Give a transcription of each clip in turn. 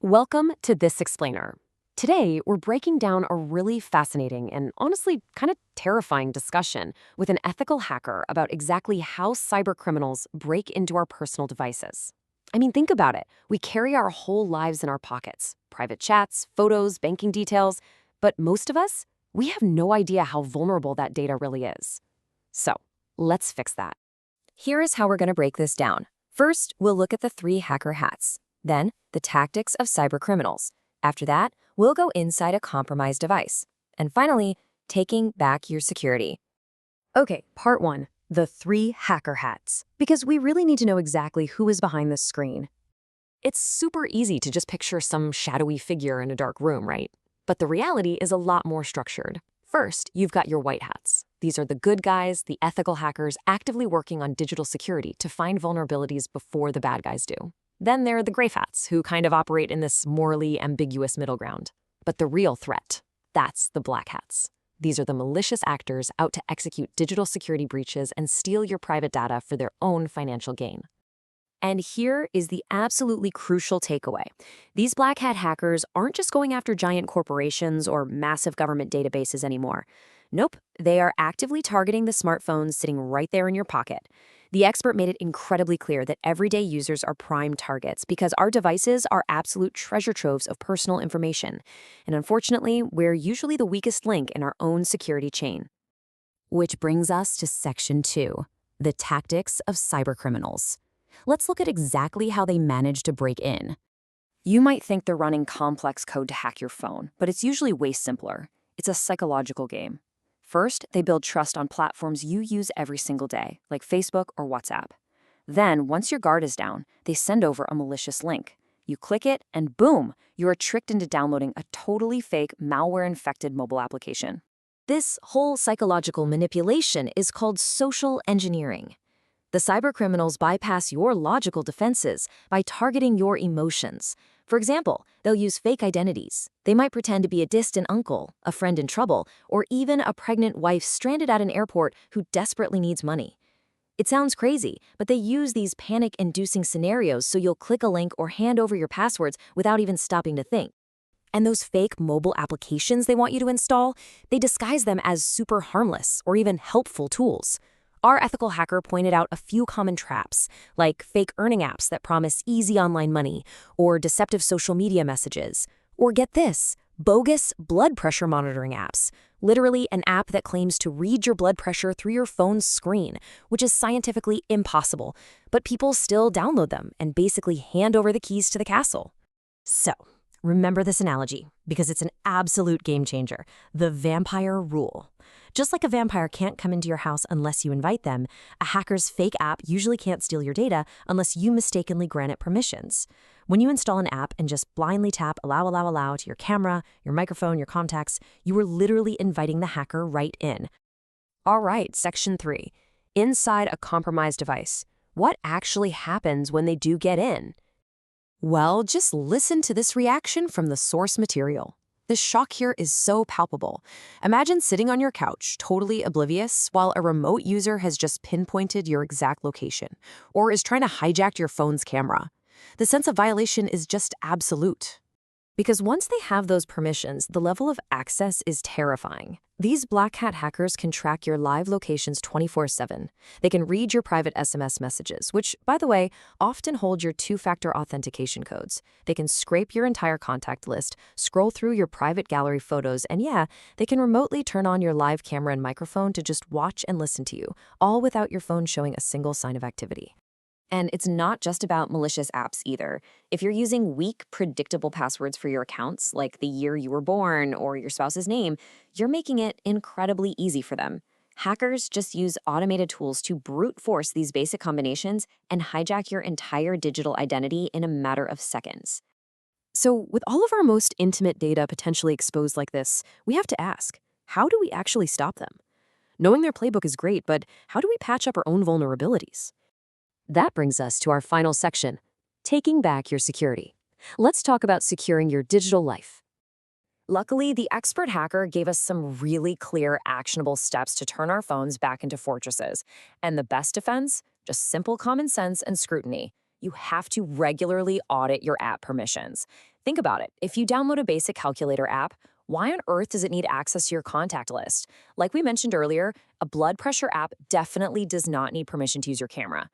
Welcome to This Explainer. Today, we're breaking down a really fascinating and honestly kind of terrifying discussion with an ethical hacker about exactly how cybercriminals break into our personal devices. I mean, think about it. We carry our whole lives in our pockets, private chats, photos, banking details, but most of us, we have no idea how vulnerable that data really is. So, let's fix that. Here is how we're going to break this down. First, we'll look at the three hacker hats. Then, the tactics of cybercriminals. After that, we'll go inside a compromised device. And finally, taking back your security. Okay, part one, the three hacker hats. Because we really need to know exactly who is behind this screen. It's super easy to just picture some shadowy figure in a dark room, right? But the reality is a lot more structured. First, you've got your white hats. These are the good guys, the ethical hackers actively working on digital security to find vulnerabilities before the bad guys do. Then there are the gray hats, who kind of operate in this morally ambiguous middle ground. But the real threat, that's the black hats. These are the malicious actors out to execute digital security breaches and steal your private data for their own financial gain. And here is the absolutely crucial takeaway. These black hat hackers aren't just going after giant corporations or massive government databases anymore. Nope, they are actively targeting the smartphones sitting right there in your pocket. The expert made it incredibly clear that everyday users are prime targets because our devices are absolute treasure troves of personal information. And unfortunately, we're usually the weakest link in our own security chain. Which brings us to Section 2, the tactics of cybercriminals. Let's look at exactly how they manage to break in. You might think they're running complex code to hack your phone, but it's usually way simpler. It's a psychological game. First, they build trust on platforms you use every single day, like Facebook or WhatsApp. Then, once your guard is down, they send over a malicious link. You click it, and boom, you are tricked into downloading a totally fake, malware-infected mobile application. This whole psychological manipulation is called social engineering. The cybercriminals bypass your logical defenses by targeting your emotions. For example, they'll use fake identities. They might pretend to be a distant uncle, a friend in trouble, or even a pregnant wife stranded at an airport who desperately needs money. It sounds crazy, but they use these panic-inducing scenarios so you'll click a link or hand over your passwords without even stopping to think. And those fake mobile applications they want you to install, they disguise them as super harmless or even helpful tools. Our ethical hacker pointed out a few common traps, like fake earning apps that promise easy online money, or deceptive social media messages. Or get this, bogus blood pressure monitoring apps. Literally an app that claims to read your blood pressure through your phone's screen, which is scientifically impossible, but people still download them and basically hand over the keys to the castle. So, remember this analogy, because it's an absolute game changer, the vampire rule. Just like a vampire can't come into your house unless you invite them, a hacker's fake app usually can't steal your data unless you mistakenly grant it permissions. When you install an app and just blindly tap allow to your camera, your microphone, your contacts, you are literally inviting the hacker right in. All right, Section 3. Inside a compromised device. What actually happens when they do get in? Well, just listen to this reaction from the source material. The shock here is so palpable. Imagine sitting on your couch, totally oblivious, while a remote user has just pinpointed your exact location, or is trying to hijack your phone's camera. The sense of violation is just absolute. Because once they have those permissions, the level of access is terrifying. These black hat hackers can track your live locations 24/7. They can read your private SMS messages, which, by the way, often hold your two-factor authentication codes. They can scrape your entire contact list, scroll through your private gallery photos, and yeah, they can remotely turn on your live camera and microphone to just watch and listen to you, all without your phone showing a single sign of activity. And it's not just about malicious apps either. If you're using weak, predictable passwords for your accounts, like the year you were born or your spouse's name, you're making it incredibly easy for them. Hackers just use automated tools to brute force these basic combinations and hijack your entire digital identity in a matter of seconds. So, with all of our most intimate data potentially exposed like this, we have to ask, how do we actually stop them? Knowing their playbook is great, but how do we patch up our own vulnerabilities? That brings us to our final section, taking back your security. Let's talk about securing your digital life. Luckily, the expert hacker gave us some really clear, actionable steps to turn our phones back into fortresses. And the best defense? Just simple common sense and scrutiny. You have to regularly audit your app permissions. Think about it. If you download a basic calculator app, why on earth does it need access to your contact list? Like we mentioned earlier, a blood pressure app definitely does not need permission to use your camera.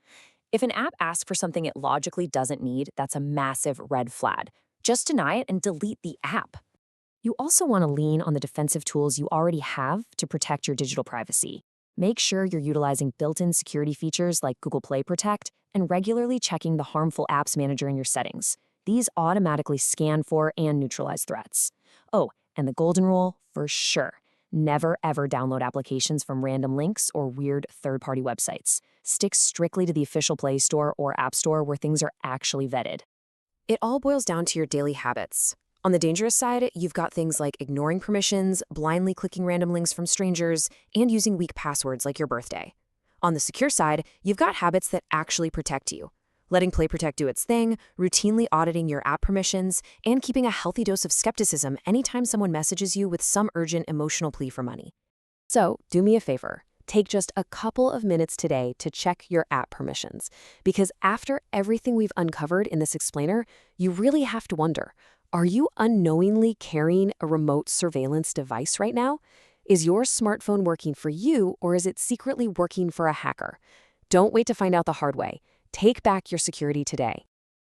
If an app asks for something it logically doesn't need, that's a massive red flag. Just deny it and delete the app. You also want to lean on the defensive tools you already have to protect your digital privacy. Make sure you're utilizing built-in security features like Google Play Protect and regularly checking the harmful apps manager in your settings. These automatically scan for and neutralize threats. Oh, and the golden rule, for sure. Never ever download applications from random links or weird third-party websites. Stick strictly to the official Play Store or App Store where things are actually vetted. It all boils down to your daily habits. On the dangerous side, you've got things like ignoring permissions, blindly clicking random links from strangers, and using weak passwords like your birthday. On the secure side, you've got habits that actually protect you. Letting Play Protect do its thing, routinely auditing your app permissions, and keeping a healthy dose of skepticism anytime someone messages you with some urgent emotional plea for money. So, do me a favor. Take just a couple of minutes today to check your app permissions, because after everything we've uncovered in this explainer, you really have to wonder, are you unknowingly carrying a remote surveillance device right now? Is your smartphone working for you, or is it secretly working for a hacker? Don't wait to find out the hard way. Take back your security today.